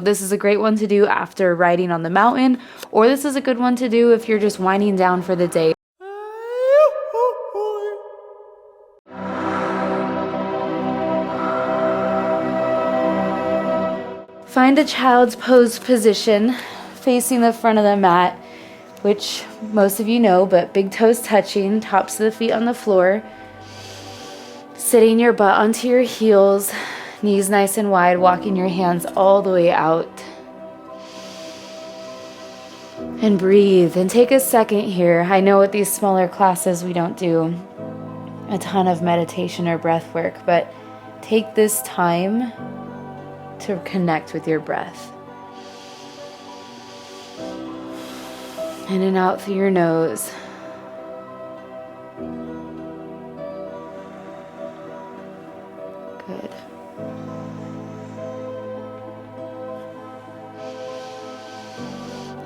This is a great one to do after riding on the mountain, or this is a good one to do if you're just winding down for the day. Find a child's pose position facing the front of the mat, which most of you know, but big toes touching, tops of the feet on the floor. Sitting your butt onto your heels, knees nice and wide, walking your hands all the way out. And breathe and take a second here. I know with these smaller classes we don't do a ton of meditation or breath work, but take this time to connect with your breath. In and out through your nose. Good.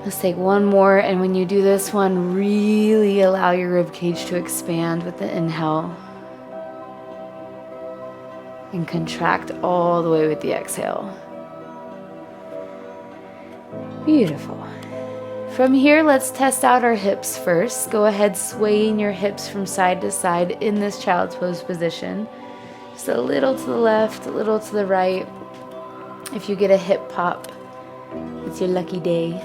Let's take one more, and when you do this one, really allow your rib cage to expand with the inhale. And contract all the way with the exhale. Beautiful. From here, let's test out our hips first. Go ahead swaying your hips from side to side in this child's pose position. Just a little to the left, a little to the right. If you get a hip pop, it's your lucky day.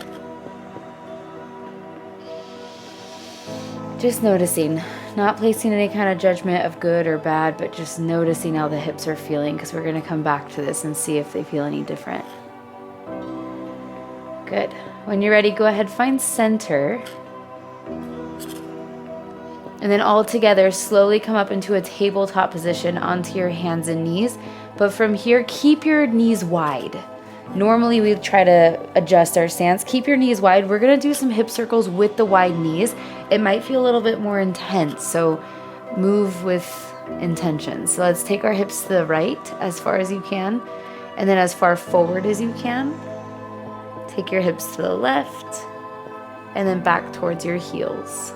Just noticing, not placing any kind of judgment of good or bad, but just noticing how the hips are feeling, because we're going to come back to this and see if they feel any different. Good. When you're ready, go ahead, find center. And then all together, slowly come up into a tabletop position onto your hands and knees. But from here, keep your knees wide. Normally we try to adjust our stance. Keep your knees wide. We're going to do some hip circles with the wide knees. It might feel a little bit more intense, so move with intention. So let's take our hips to the right as far as you can, and then as far forward as you can. Take your hips to the left, and then back towards your heels.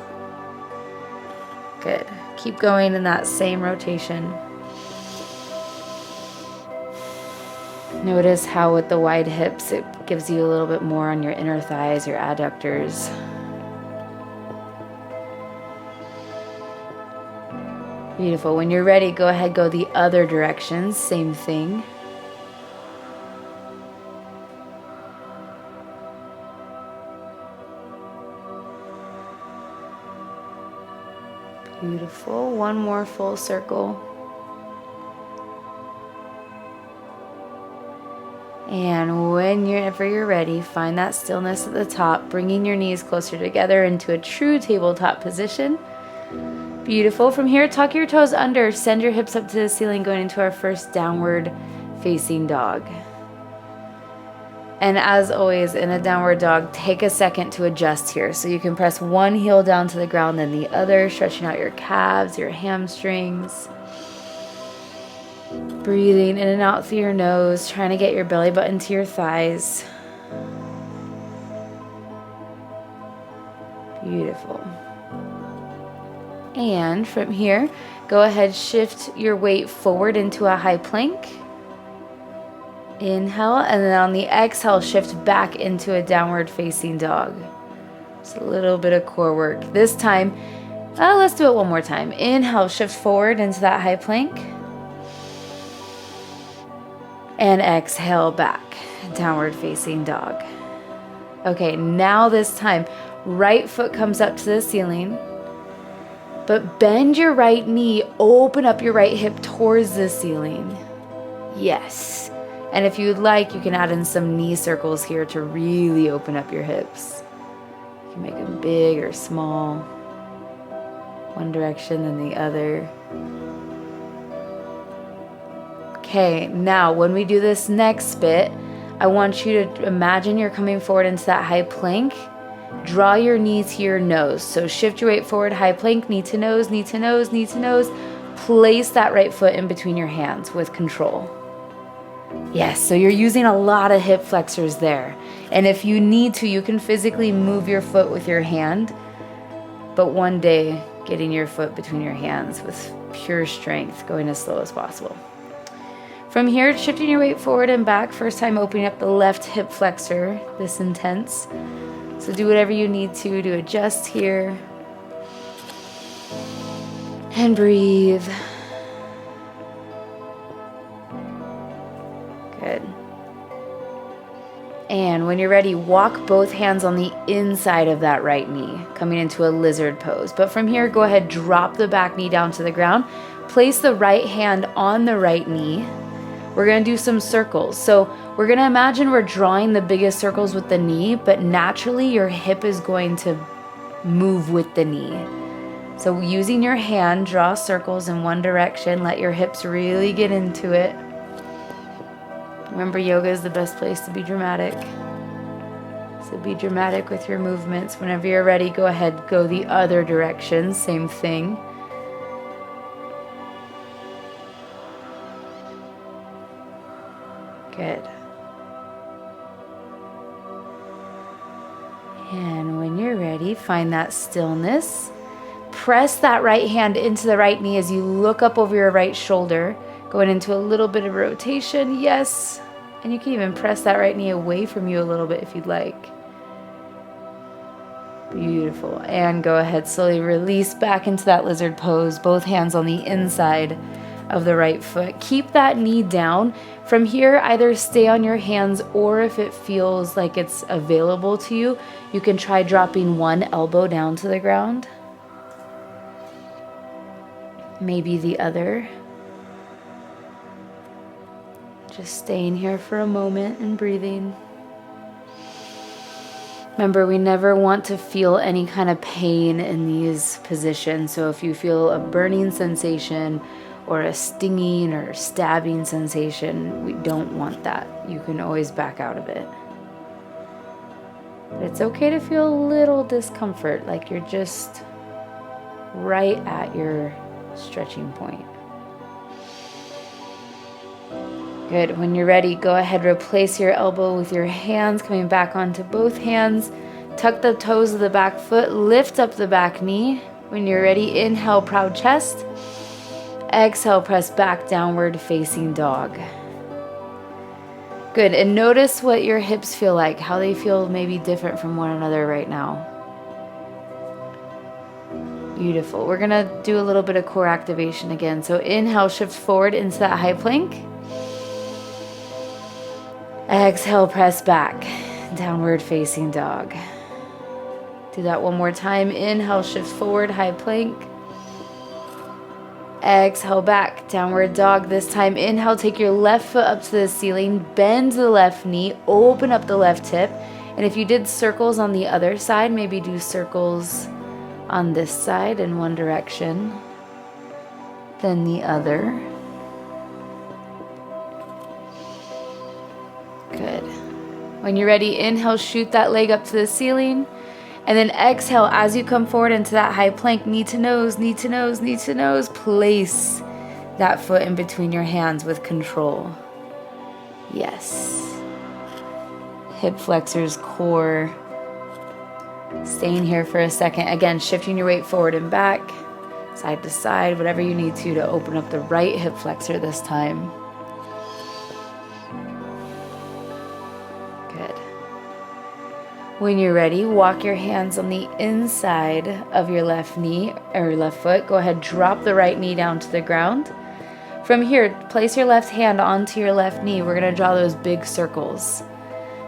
Good. Keep going in that same rotation. Notice how with the wide hips, it gives you a little bit more on your inner thighs, your adductors. Beautiful. When you're ready, go ahead, go the other direction. Same thing. Beautiful. One more full circle. And whenever you're ready, find that stillness at the top, bringing your knees closer together into a true tabletop position. Beautiful. From here, tuck your toes under, send your hips up to the ceiling, going into our first downward facing dog. And as always, in a downward dog, take a second to adjust here. So you can press one heel down to the ground, then the other, stretching out your calves, your hamstrings. Breathing in and out through your nose, trying to get your belly button to your thighs. Beautiful. And from here, go ahead, shift your weight forward into a high plank. Inhale, and then on the exhale, shift back into a downward facing dog. Just a little bit of core work. This time, let's do it one more time. Inhale, shift forward into that high plank. And exhale back, downward facing dog. Okay, now this time, right foot comes up to the ceiling, but bend your right knee, open up your right hip towards the ceiling. Yes. And if you'd like, you can add in some knee circles here to really open up your hips. You can make them big or small, one direction then the other. Okay, now when we do this next bit, I want you to imagine you're coming forward into that high plank. Draw your knee to your nose. So shift your weight forward, high plank, knee to nose, knee to nose, knee to nose. Place that right foot in between your hands with control. Yes, so you're using a lot of hip flexors there. And if you need to, you can physically move your foot with your hand. But one day, getting your foot between your hands with pure strength, going as slow as possible. From here, shifting your weight forward and back. First time opening up the left hip flexor, this intense. So do whatever you need to adjust here. And breathe. Good. And when you're ready, walk both hands on the inside of that right knee, coming into a lizard pose. But from here, go ahead, drop the back knee down to the ground. Place the right hand on the right knee. We're gonna do some circles. So we're gonna imagine we're drawing the biggest circles with the knee, but naturally your hip is going to move with the knee. So using your hand, draw circles in one direction. Let your hips really get into it. Remember, yoga is the best place to be dramatic. So be dramatic with your movements. Whenever you're ready, go ahead, go the other direction, same thing. Good. And when you're ready, find that stillness. Press that right hand into the right knee as you look up over your right shoulder, going into a little bit of rotation. Yes. And you can even press that right knee away from you a little bit if you'd like. Beautiful. And go ahead, slowly release back into that lizard pose, both hands on the inside of the right foot. Keep that knee down. From here, either stay on your hands, or if it feels like it's available to you, you can try dropping one elbow down to the ground. Maybe the other. Just staying here for a moment and breathing. Remember, we never want to feel any kind of pain in these positions. So if you feel a burning sensation or a stinging or stabbing sensation, we don't want that. You can always back out of it. But it's okay to feel a little discomfort, like you're just right at your stretching point. Good. When you're ready, go ahead, replace your elbow with your hands, coming back onto both hands. Tuck the toes of the back foot, lift up the back knee. When you're ready, inhale, proud chest. Exhale, press back, downward facing dog. Good. And notice what your hips feel like, how they feel maybe different from one another right now. Beautiful. We're gonna do a little bit of core activation again. So inhale, shift forward into that high plank. Exhale, press back, downward facing dog. Do that one more time. Inhale, shift forward, high plank. Exhale, back, downward dog. This time, inhale, take your left foot up to the ceiling, bend the left knee, open up the left hip. And if you did circles on the other side, maybe do circles on this side in one direction, then the other. Good. When you're ready, inhale, shoot that leg up to the ceiling. And then exhale, as you come forward into that high plank, knee to nose, knee to nose, knee to nose. Place that foot in between your hands with control. Yes. Hip flexors, core. Staying here for a second. Again, shifting your weight forward and back, side to side, whatever you need to open up the right hip flexor this time. When you're ready, walk your hands on the inside of your left knee or left foot. Go ahead, drop the right knee down to the ground. From here, place your left hand onto your left knee. We're going to draw those big circles.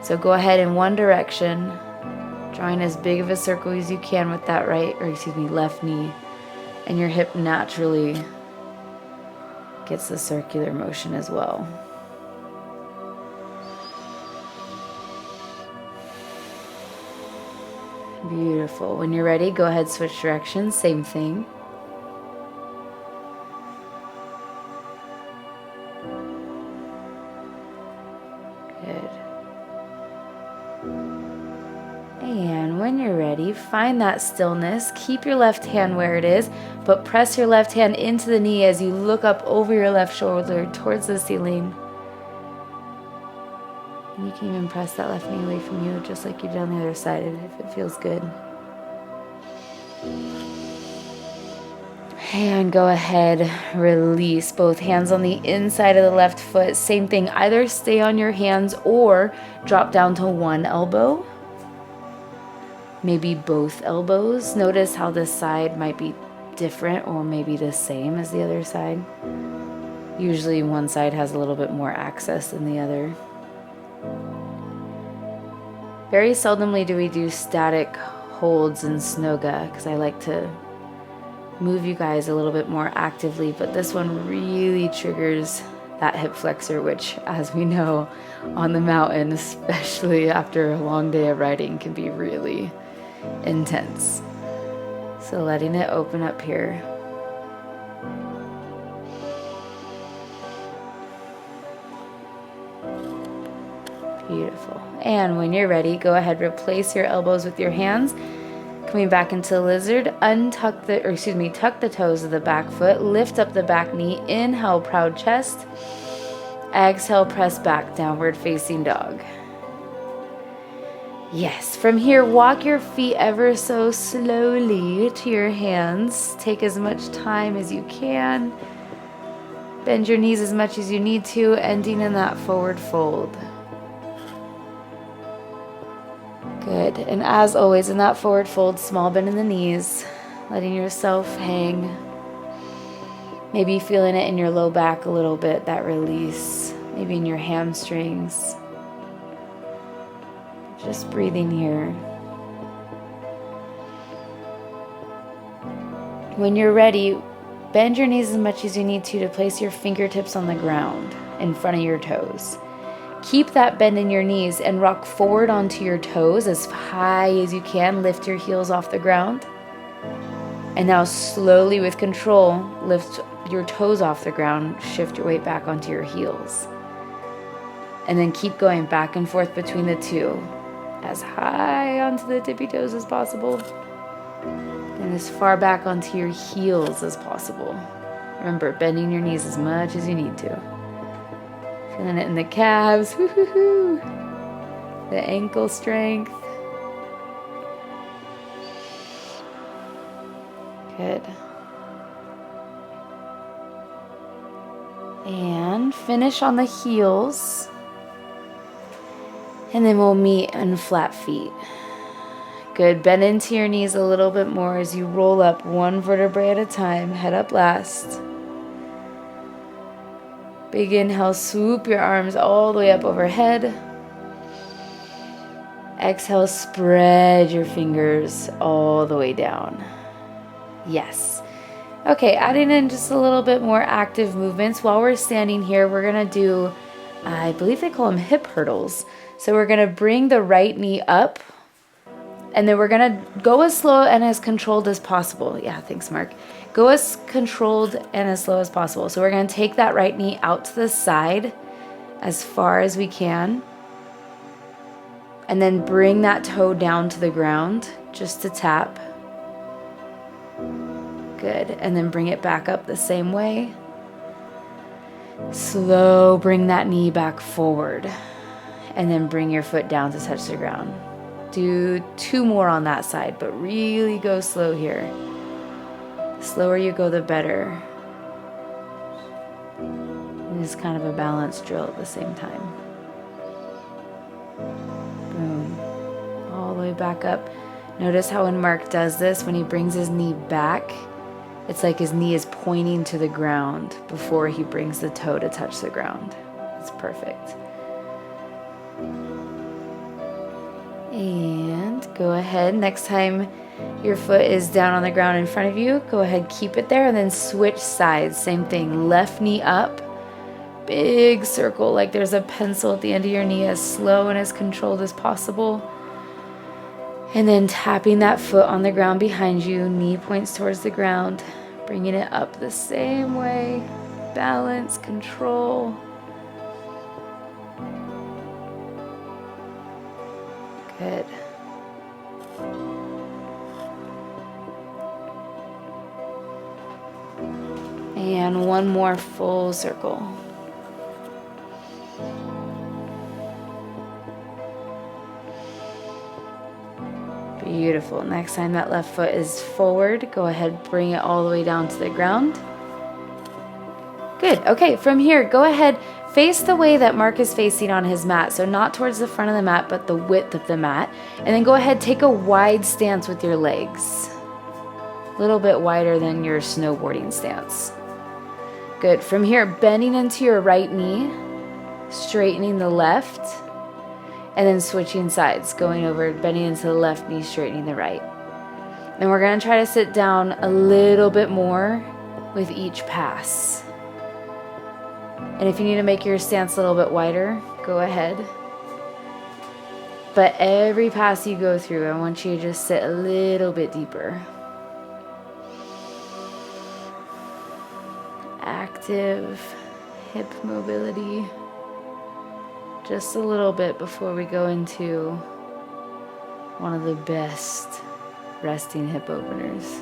So go ahead in one direction, drawing as big of a circle as you can with that left knee. And your hip naturally gets the circular motion as well. Beautiful. When you're ready, go ahead, switch directions, same thing. Good. And when you're ready, find that stillness. Keep your left hand where it is, but press your left hand into the knee as you look up over your left shoulder towards the ceiling. And you can even press that left knee away from you, just like you did on the other side, if it feels good. And go ahead, release both hands on the inside of the left foot. Same thing, either stay on your hands or drop down to one elbow. Maybe both elbows. Notice how this side might be different or maybe the same as the other side. Usually one side has a little bit more access than the other. Very seldomly do we do static holds in Snoga because I like to move you guys a little bit more actively, but this one really triggers that hip flexor, which, as we know, on the mountain, especially after a long day of riding, can be really intense. So letting it open up here. Beautiful. And when you're ready, go ahead, replace your elbows with your hands. Coming back into lizard, tuck the toes of the back foot, lift up the back knee, inhale, proud chest, exhale, press back, downward facing dog. Yes, from here, walk your feet ever so slowly to your hands. Take as much time as you can. Bend your knees as much as you need to, ending in that forward fold. Good, and as always in that forward fold, small bend in the knees, letting yourself hang. Maybe feeling it in your low back a little bit, that release, maybe in your hamstrings. Just breathing here. When you're ready, bend your knees as much as you need to place your fingertips on the ground in front of your toes. Keep that bend in your knees and rock forward onto your toes as high as you can. Lift your heels off the ground. And now slowly with control, lift your toes off the ground. Shift your weight back onto your heels. And then keep going back and forth between the two. As high onto the tippy toes as possible. And as far back onto your heels as possible. Remember, bending your knees as much as you need to. Feeling it in the calves, the ankle strength. Good. And finish on the heels. And then we'll meet on flat feet. Good, bend into your knees a little bit more as you roll up one vertebrae at a time, head up last. Big inhale, swoop your arms all the way up overhead. Exhale, spread your fingers all the way down. Yes. Okay, adding in just a little bit more active movements. While we're standing here, we're going to do, I believe they call them hip hurdles. So we're going to bring the right knee up, and then we're going to go as slow and as controlled as possible. Yeah, thanks, Mark. Go as controlled and as slow as possible. So we're going to take that right knee out to the side as far as we can. And then bring that toe down to the ground just to tap. Good. And then bring it back up the same way. Slow, bring that knee back forward. And then bring your foot down to touch the ground. Do 2 more on that side, but really go slow here. The slower you go, the better. And it's kind of a balanced drill at the same time. Boom. All the way back up. Notice how when Mark does this, when he brings his knee back, it's like his knee is pointing to the ground before he brings the toe to touch the ground. It's perfect. And go ahead, next time your foot is down on the ground in front of you, go ahead, keep it there, and then switch sides. Same thing, left knee up, big circle like there's a pencil at the end of your knee, as slow and as controlled as possible. And then tapping that foot on the ground behind you, knee points towards the ground, bringing it up the same way, balance, control. Good. And one more full circle. Beautiful. Next time that left foot is forward, go ahead, bring it all the way down to the ground. Good. Okay, from here, go ahead, face the way that Mark is facing on his mat. So not towards the front of the mat, but the width of the mat. And then go ahead, take a wide stance with your legs. A little bit wider than your snowboarding stance. Good. From here, bending into your right knee, straightening the left, and then switching sides, going over, bending into the left knee, straightening the right. And we're going to try to sit down a little bit more with each pass. And if you need to make your stance a little bit wider, go ahead. But every pass you go through, I want you to just sit a little bit deeper. Active hip mobility. Just a little bit before we go into one of the best resting hip openers.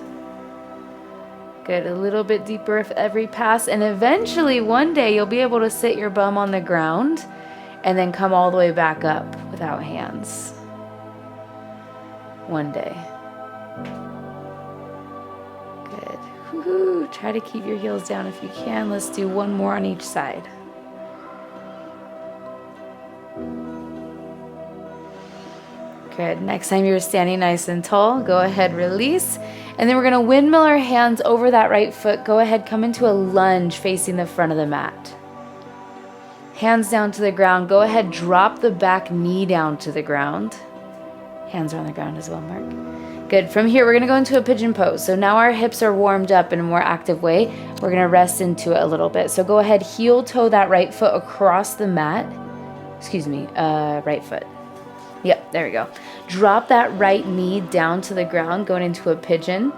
Good, a little bit deeper with every pass, and eventually one day you'll be able to sit your bum on the ground and then come all the way back up without hands. One day. Good. Woohoo! Try to keep your heels down if you can. Let's do one more on each side. Good. Next time you're standing nice and tall, go ahead, release. And then we're going to windmill our hands over that right foot. Go ahead, come into a lunge facing the front of the mat. Hands down to the ground. Go ahead, drop the back knee down to the ground. Hands are on the ground as well, Mark. Good. From here, we're going to go into a pigeon pose. So now our hips are warmed up in a more active way. We're going to rest into it a little bit. So go ahead, heel toe that right foot across the mat. Excuse me, right foot. Yep, there we go. Drop that right knee down to the ground, going into a pigeon.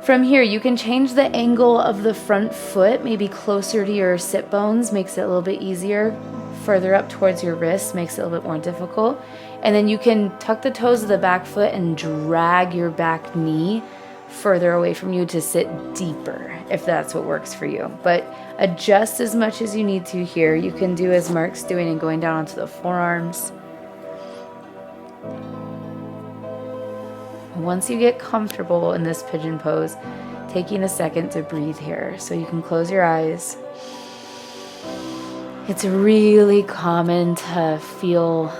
From here, you can change the angle of the front foot, maybe closer to your sit bones, makes it a little bit easier. Further up towards your wrist, makes it a little bit more difficult. And then you can tuck the toes of the back foot and drag your back knee further away from you to sit deeper, if that's what works for you. But adjust as much as you need to here. You can do as Mark's doing and going down onto the forearms. Once you get comfortable in this pigeon pose, taking a second to breathe here. So you can close your eyes. It's really common to feel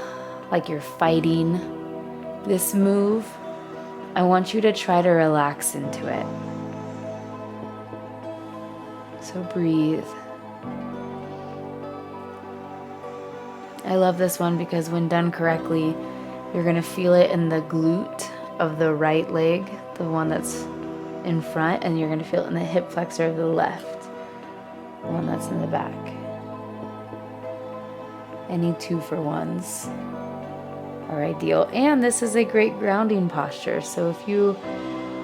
like you're fighting this move. I want you to try to relax into it. So breathe. I love this one because when done correctly, you're going to feel it in the glute of the right leg, the one that's in front, and you're going to feel it in the hip flexor of the left, the one that's in the back. Any 2-for-1s are ideal. And this is a great grounding posture. So if you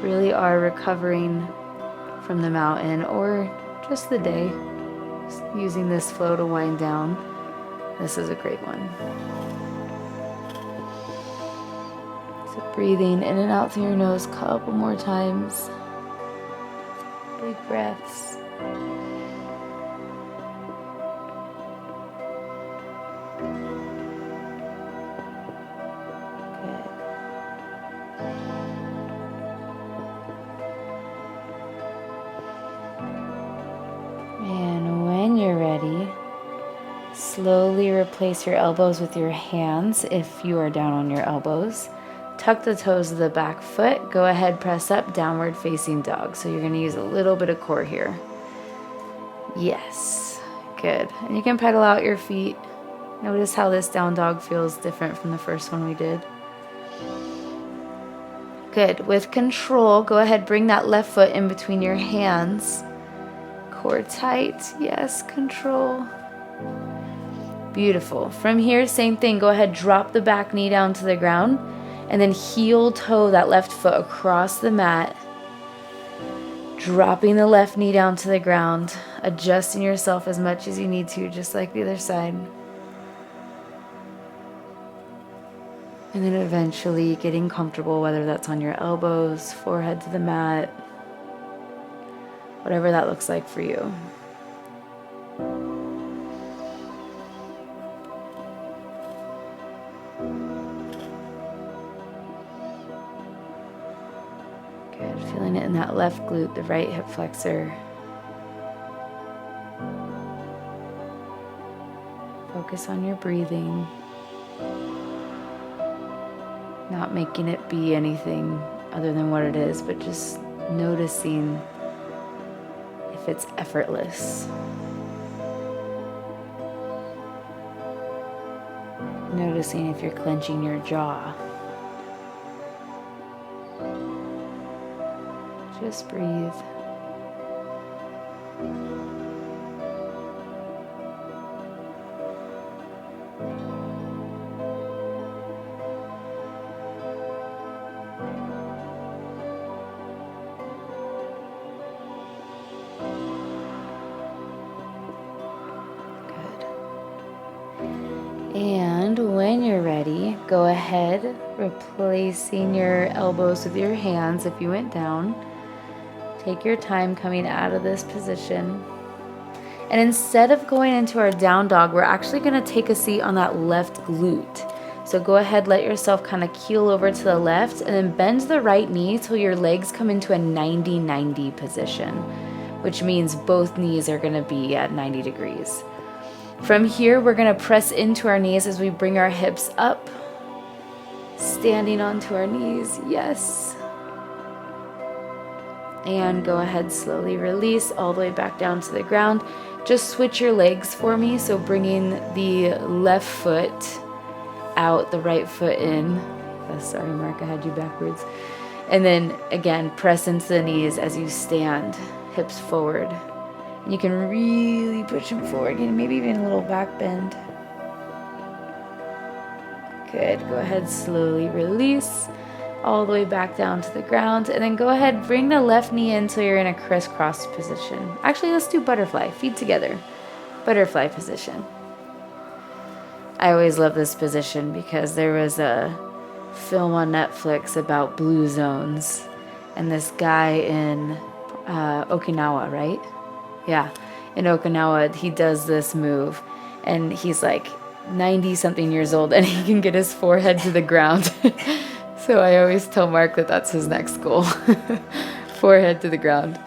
really are recovering from the mountain or just the day, just using this flow to wind down, this is a great one. Breathing in and out through your nose a couple more times. Big breaths. Good. And when you're ready, slowly replace your elbows with your hands if you are down on your elbows. Tuck the toes of the back foot. Go ahead, press up, downward facing dog. So you're going to use a little bit of core here. Yes, good. And you can pedal out your feet. Notice how this down dog feels different from the first one we did. Good. With control, go ahead, bring that left foot in between your hands. Core tight. Yes, control. Beautiful. From here, same thing. Go ahead, drop the back knee down to the ground. And then heel toe that left foot across the mat, dropping the left knee down to the ground, adjusting yourself as much as you need to, just like the other side. And then eventually getting comfortable, whether that's on your elbows, forehead to the mat, whatever that looks like for you. Good, feeling it in that left glute, the right hip flexor. Focus on your breathing. Not making it be anything other than what it is, but just noticing if it's effortless. Noticing if you're clenching your jaw. Just breathe. And when you're ready, go ahead, replacing your elbows with your hands if you went down. Take your time coming out of this position. And instead of going into our down dog, we're actually going to take a seat on that left glute. So go ahead, let yourself kind of keel over to the left and then bend the right knee till your legs come into a 90-90 position, which means both knees are going to be at 90 degrees. From here, we're going to press into our knees as we bring our hips up, standing onto our knees, yes. And go ahead, slowly release all the way back down to the ground. Just switch your legs for me, so bringing the left foot out, the right foot in. Oh, sorry, Mark, I had you backwards. And then again, press into the knees as you stand, hips forward. And you can really push them forward, and maybe even a little back bend. Good, go ahead, slowly release all the way back down to the ground. And then go ahead, bring the left knee in until you're in a crisscross position. Actually, let's do butterfly, feet together. Butterfly position. I always love this position because there was a film on Netflix about blue zones. And this guy in Okinawa, right? Yeah, in Okinawa, he does this move, and he's like 90-something years old, and he can get his forehead to the ground. So I always tell Mark that that's his next goal. Forehead to the ground.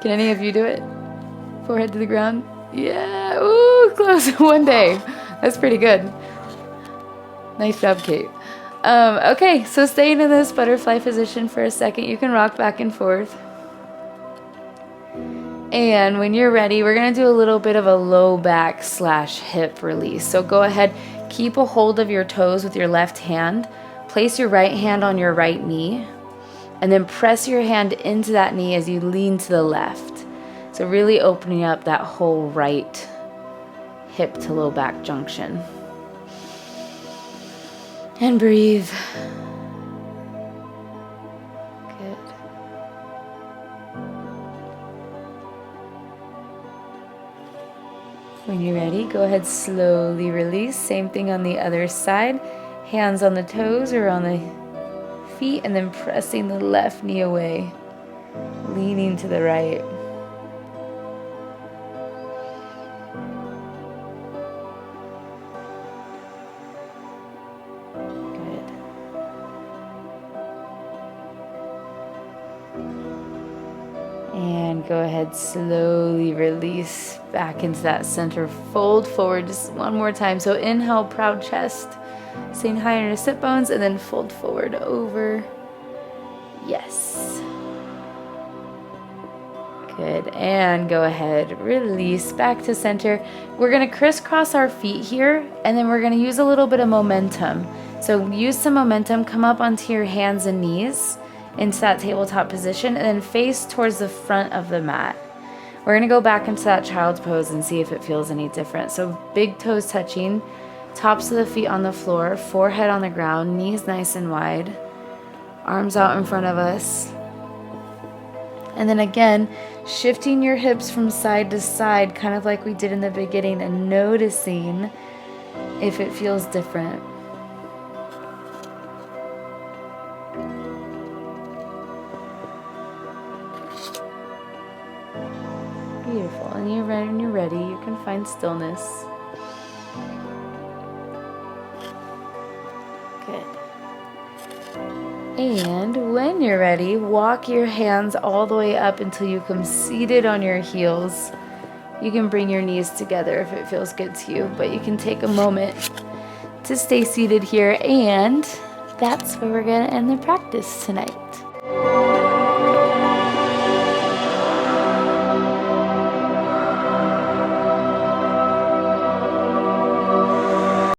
Can any of you do it? Forehead to the ground? Yeah, ooh, close. One day. That's pretty good. Nice job, Kate. Okay, so staying in this butterfly position for a second, you can rock back and forth. And when you're ready, we're going to do a little bit of a low back / hip release. So go ahead, keep a hold of your toes with your left hand. Place your right hand on your right knee. And then press your hand into that knee as you lean to the left. So really opening up that whole right hip to low back junction. And breathe. When you're ready, go ahead, slowly release. Same thing on the other side. Hands on the toes or on the feet, and then pressing the left knee away, leaning to the right. And go ahead, slowly release back into that center. Fold forward just one more time. So inhale, proud chest, staying high on your sit bones, and then fold forward over. Yes. Good. And go ahead, release back to center. We're going to crisscross our feet here, and then we're going to use a little bit of momentum. So use some momentum, come up onto your hands and knees into that tabletop position, and then face towards the front of the mat. We're going to go back into that child's pose and see if it feels any different. So big toes touching, tops of the feet on the floor, forehead on the ground, knees nice and wide, arms out in front of us. And then again, shifting your hips from side to side, kind of like we did in the beginning, and noticing if it feels different. Beautiful. And when you're ready, you can find stillness. Good. And when you're ready, walk your hands all the way up until you come seated on your heels. You can bring your knees together if it feels good to you, but you can take a moment to stay seated here, and that's where we're gonna end the practice tonight.